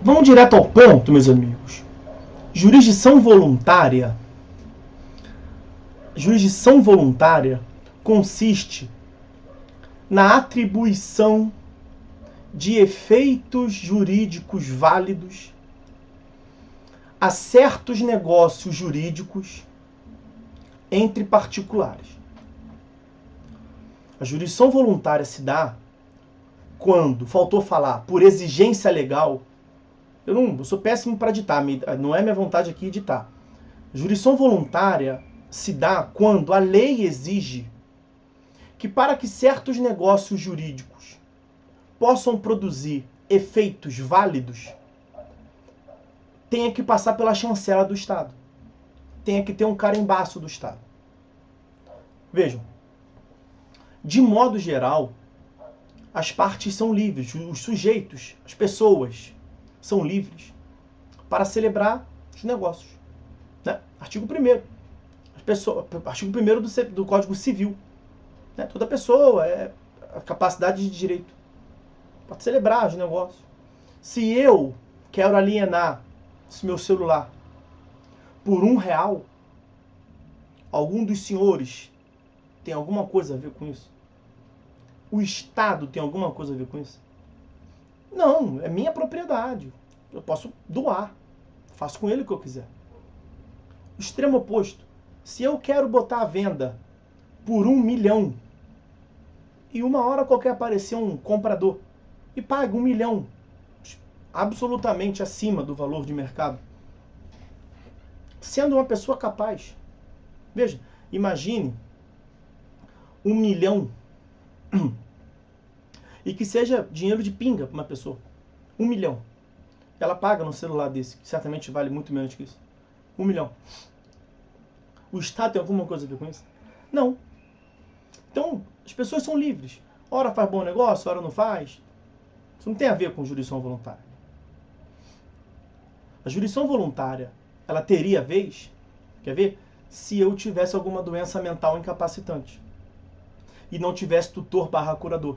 Vamos direto ao ponto, meus amigos. Jurisdição voluntária. Jurisdição voluntária consiste na atribuição de efeitos jurídicos válidos a certos negócios jurídicos entre particulares. A jurisdição voluntária se dá quando, faltou falar, por exigência legal. Eu sou péssimo para ditar, não é minha vontade aqui ditar. A jurisdição voluntária se dá quando a lei exige que, para que certos negócios jurídicos possam produzir efeitos válidos, tenha que passar pela chancela do Estado. Tenha que ter um carimbaço do Estado. Vejam, de modo geral, as partes são livres, os sujeitos, as pessoas são livres para celebrar os negócios. Né? Artigo 1º. Artigo 1º do Código Civil. Né? Toda pessoa é a capacidade de direito para celebrar os negócios. Se eu quero alienar esse meu celular por R$1, algum dos senhores tem alguma coisa a ver com isso? O Estado tem alguma coisa a ver com isso? Não, é minha propriedade. Eu posso doar. Faço com ele o que eu quiser. O extremo oposto. Se eu quero botar à venda por R$1 milhão e uma hora qualquer aparecer um comprador e paga R$1 milhão, absolutamente acima do valor de mercado, sendo uma pessoa capaz. Veja, imagine R$1 milhão e que seja dinheiro de pinga para uma pessoa. R$1 milhão. Ela paga no celular desse, que certamente vale muito menos que isso. R$1 milhão. O Estado tem alguma coisa a ver com isso? Não. Então, as pessoas são livres. Ora faz bom negócio, ora não faz. Isso não tem a ver com jurisdição voluntária. A jurisdição voluntária, ela teria vez, quer ver? Se eu tivesse alguma doença mental incapacitante e não tivesse tutor/curador.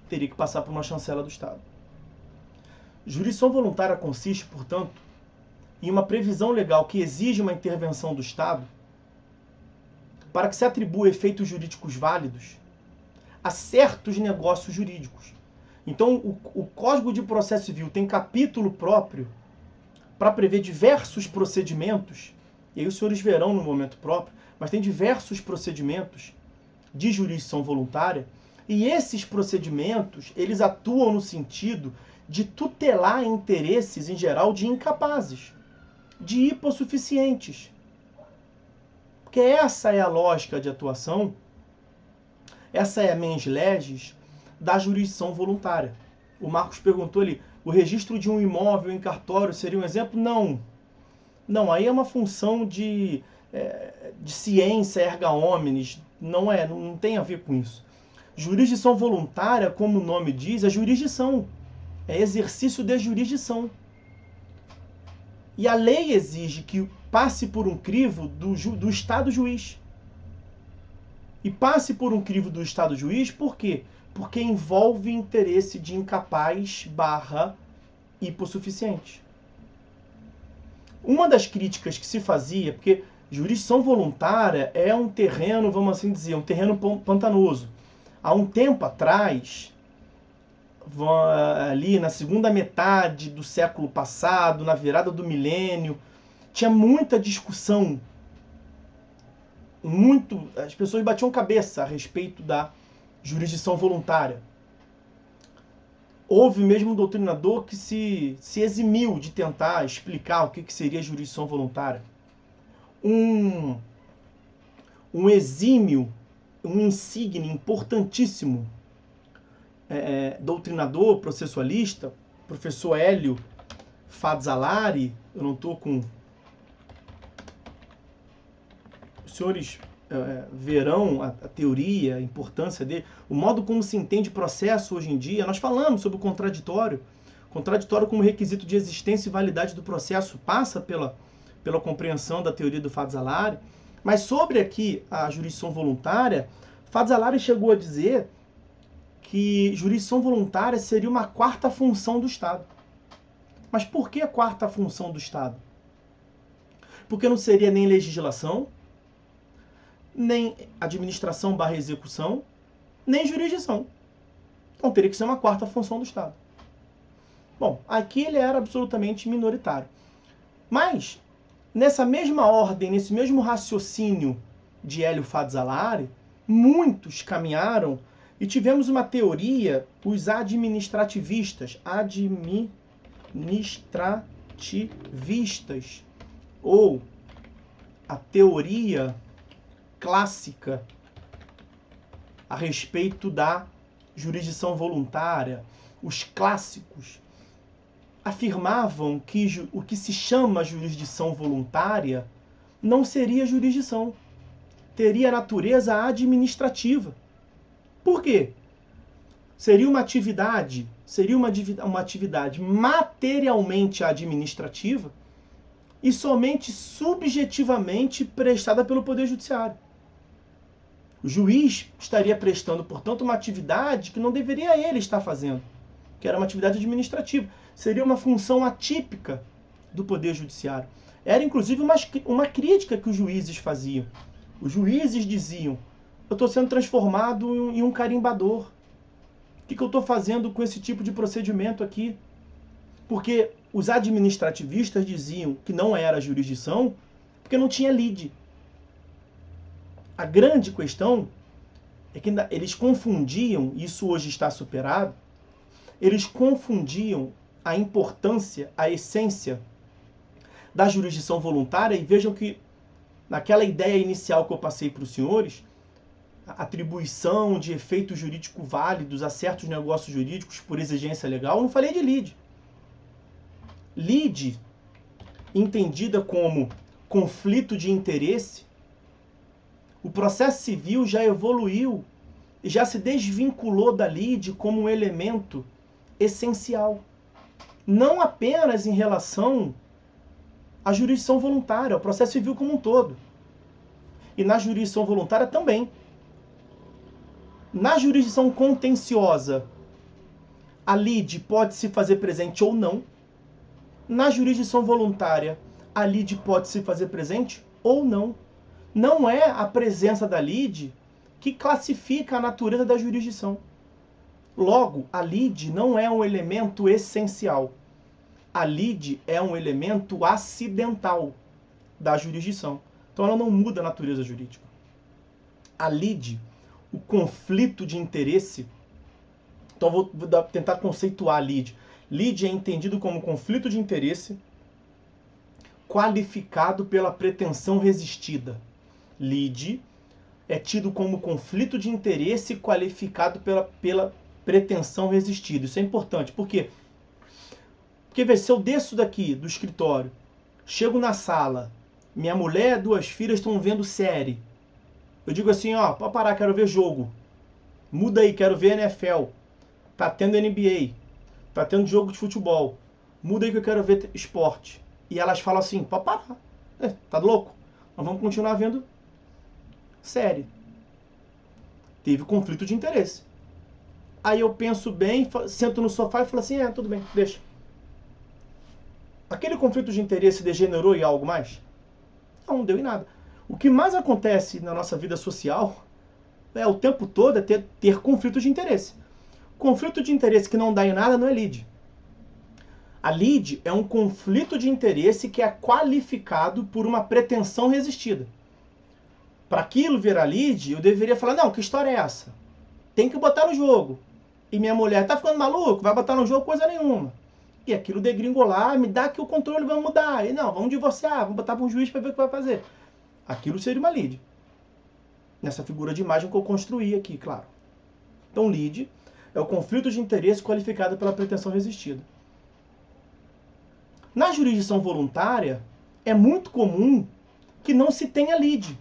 Teria que passar por uma chancela do Estado. Jurisdição voluntária consiste, portanto, em uma previsão legal que exige uma intervenção do Estado para que se atribua efeitos jurídicos válidos a certos negócios jurídicos. Então, o Código de Processo Civil tem capítulo próprio para prever diversos procedimentos, e aí os senhores verão no momento próprio, mas tem diversos procedimentos de jurisdição voluntária, e esses procedimentos, eles atuam no sentido de tutelar interesses, em geral, de incapazes, de hipossuficientes. Porque essa é a lógica de atuação, essa é a mens legis da jurisdição voluntária. O Marcos perguntou ali, o registro de um imóvel em cartório seria um exemplo? Não. Não, aí é uma função de ciência erga omnes, não tem a ver com isso. Jurisdição voluntária, como o nome diz, é jurisdição. É exercício de jurisdição. E a lei exige que passe por um crivo do Estado juiz. E passe por um crivo do Estado juiz, por quê? Porque envolve interesse de incapaz/hipossuficiente. Uma das críticas que se fazia, porque jurisdição voluntária é um terreno, vamos assim dizer, um terreno pantanoso. Há um tempo atrás, ali na segunda metade do século passado, na virada do milênio, tinha muita discussão, as pessoas batiam cabeça a respeito da jurisdição voluntária. Houve mesmo um doutrinador que se eximiu de tentar explicar o que seria jurisdição voluntária. Um exímio, um insígne importantíssimo doutrinador, processualista, professor Hélio Fazzolari, eu não estou com... Os senhores verão a teoria, a importância dele, o modo como se entende processo hoje em dia. Nós falamos sobre o contraditório. Contraditório como requisito de existência e validade do processo passa pela compreensão da teoria do Fazzolari. Mas sobre aqui a jurisdição voluntária, Fazzolari chegou a dizer que jurisdição voluntária seria uma quarta função do Estado. Mas por que a quarta função do Estado? Porque não seria nem legislação, nem administração/execução, nem jurisdição. Então teria que ser uma quarta função do Estado. Bom, aqui ele era absolutamente minoritário. Mas, nessa mesma ordem, nesse mesmo raciocínio de Hélio Fadzalara, muitos caminharam e tivemos uma teoria, os administrativistas, ou a teoria clássica a respeito da jurisdição voluntária. Os clássicos afirmavam que o que se chama jurisdição voluntária não seria jurisdição, teria natureza administrativa. Por quê? Seria uma atividade materialmente administrativa e somente subjetivamente prestada pelo Poder Judiciário. O juiz estaria prestando, portanto, uma atividade que não deveria ele estar fazendo, que era uma atividade administrativa. Seria uma função atípica do Poder Judiciário. Era, inclusive, uma crítica que os juízes faziam. Os juízes diziam: eu estou sendo transformado em um carimbador. O que eu estou fazendo com esse tipo de procedimento aqui? Porque os administrativistas diziam que não era jurisdição porque não tinha lide. A grande questão é que eles confundiam, isso hoje está superado, eles confundiam a importância, a essência da jurisdição voluntária, e vejam que naquela ideia inicial que eu passei para os senhores, a atribuição de efeitos jurídicos válidos a certos negócios jurídicos por exigência legal, eu não falei de lide. Lide, entendida como conflito de interesse, o processo civil já evoluiu e já se desvinculou da lide como um elemento essencial. Não apenas em relação à jurisdição voluntária, ao processo civil como um todo. E na jurisdição voluntária também. Na jurisdição contenciosa, a lide pode se fazer presente ou não. Na jurisdição voluntária, a lide pode se fazer presente ou não. Não é a presença da lide que classifica a natureza da jurisdição. Logo, a lide não é um elemento essencial. A lide é um elemento acidental da jurisdição. Então ela não muda a natureza jurídica. A lide, o conflito de interesse, então vou tentar conceituar a lide. Lide é entendido como conflito de interesse qualificado pela pretensão resistida. Lide é tido como conflito de interesse qualificado pela pretensão resistida. Isso é importante. Por quê? Porque, veja, se eu desço daqui do escritório, chego na sala, minha mulher e 2 filhas estão vendo série. Eu digo assim, ó, pode parar, quero ver jogo. Muda aí, quero ver NFL. Tá tendo NBA. Tá tendo jogo de futebol. Muda aí que eu quero ver esporte. E elas falam assim, pode parar. Tá louco? Nós vamos continuar vendo série. Teve conflito de interesse. Aí eu penso bem, sento no sofá e falo assim, tudo bem, deixa. Aquele conflito de interesse degenerou em algo mais? Não deu em nada. O que mais acontece na nossa vida social o tempo todo é ter conflito de interesse. Conflito de interesse que não dá em nada não é lide. A lide é um conflito de interesse que é qualificado por uma pretensão resistida. Para aquilo virar lide, eu deveria falar, não, que história é essa? Tem que botar no jogo. E minha mulher, tá ficando maluco? Vai botar no jogo coisa nenhuma. E aquilo degringolar, me dá que o controle vai mudar. E não, vamos divorciar, vamos botar para um juiz para ver o que vai fazer. Aquilo seria uma lide. Nessa figura de imagem que eu construí aqui, claro. Então, lide é o conflito de interesse qualificado pela pretensão resistida. Na jurisdição voluntária, é muito comum que não se tenha lide.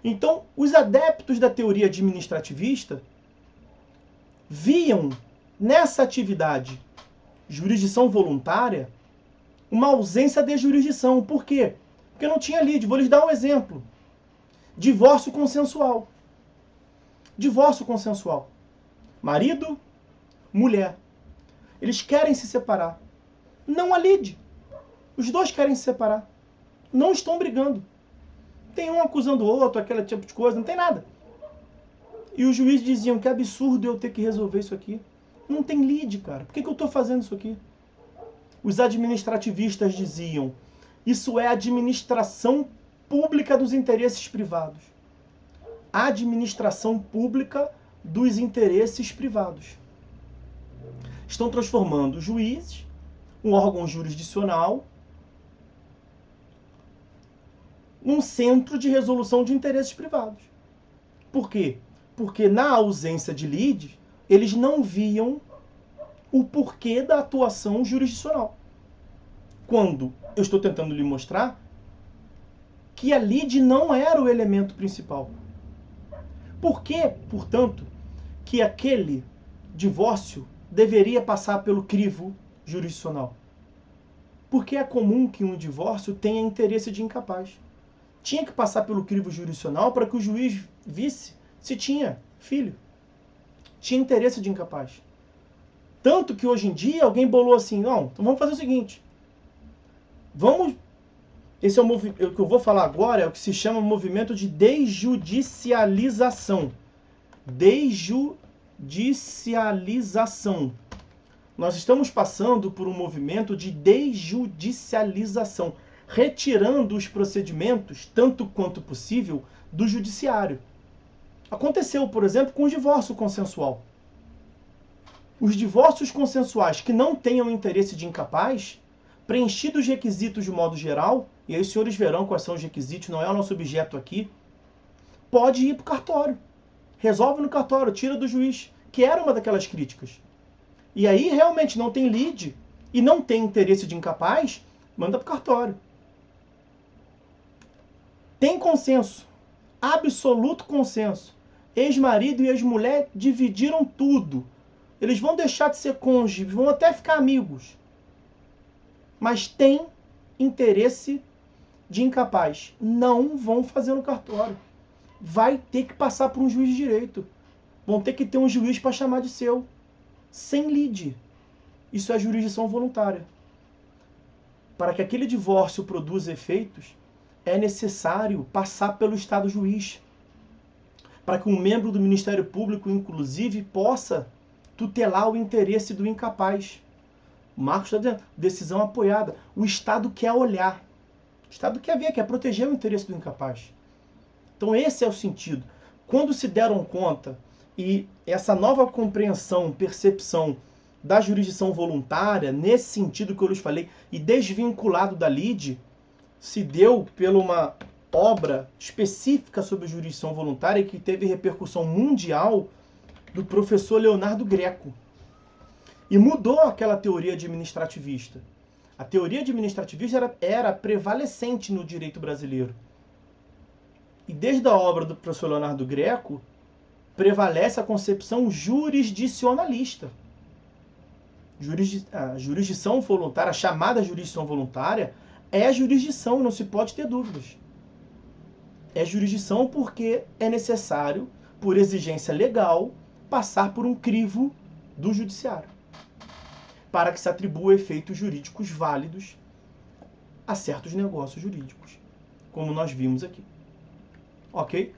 Então, os adeptos da teoria administrativista viam nessa atividade jurisdição voluntária uma ausência de jurisdição. Por quê? Porque não tinha lide. Vou lhes dar um exemplo. Divórcio consensual. Divórcio consensual. Marido, mulher. Eles querem se separar. não a lide. Os dois querem se separar. Não estão brigando. Tem um acusando o outro, aquele tipo de coisa, não tem nada. E os juízes diziam, que absurdo eu ter que resolver isso aqui. Não tem lide, cara. Por que eu estou fazendo isso aqui? Os administrativistas diziam, isso é administração pública dos interesses privados. Administração pública dos interesses privados. Estão transformando os juízes, um órgão jurisdicional, num centro de resolução de interesses privados. Por quê? Porque na ausência de lide, eles não viam o porquê da atuação jurisdicional. Quando eu estou tentando lhe mostrar que a lide não era o elemento principal. Por que, portanto, que aquele divórcio deveria passar pelo crivo jurisdicional? Porque é comum que um divórcio tenha interesse de incapaz. Tinha que passar pelo crivo jurisdicional para que o juiz visse se tinha filho. Tinha interesse de incapaz. Tanto que hoje em dia alguém bolou assim, não, então vamos fazer o seguinte. Esse é o que eu vou falar agora, é o que se chama movimento de desjudicialização. Desjudicialização. Nós estamos passando por um movimento de desjudicialização, retirando os procedimentos, tanto quanto possível, do judiciário. Aconteceu, por exemplo, com o divórcio consensual. Os divórcios consensuais que não tenham interesse de incapaz, preenchidos os requisitos de modo geral, e aí os senhores verão quais são os requisitos, não é o nosso objeto aqui, pode ir para o cartório. Resolve no cartório, tira do juiz, que era uma daquelas críticas. E aí realmente não tem lide e não tem interesse de incapaz, manda para o cartório. Tem consenso, absoluto consenso. Ex-marido e ex-mulher dividiram tudo. Eles vão deixar de ser cônjuges, vão até ficar amigos. Mas tem interesse de incapaz. Não vão fazer no cartório. Vai ter que passar por um juiz de direito. Vão ter que ter um juiz para chamar de seu. Sem lide. Isso é jurisdição voluntária. Para que aquele divórcio produza efeitos, é necessário passar pelo Estado juiz. Para que um membro do Ministério Público, inclusive, possa tutelar o interesse do incapaz. O Marcos está dizendo, decisão apoiada. O Estado quer olhar. O Estado quer ver, quer proteger o interesse do incapaz. Então esse é o sentido. Quando se deram conta, e essa nova compreensão, percepção da jurisdição voluntária, nesse sentido que eu lhes falei, e desvinculado da lide, se deu pela uma obra específica sobre jurisdição voluntária que teve repercussão mundial do professor Leonardo Greco. E mudou aquela teoria administrativista. A teoria administrativista era prevalecente no direito brasileiro. E desde a obra do professor Leonardo Greco, prevalece a concepção jurisdicionalista. A jurisdição voluntária, a chamada jurisdição voluntária, é a jurisdição, não se pode ter dúvidas. É jurisdição porque é necessário, por exigência legal, passar por um crivo do judiciário, para que se atribua efeitos jurídicos válidos a certos negócios jurídicos, como nós vimos aqui. Ok?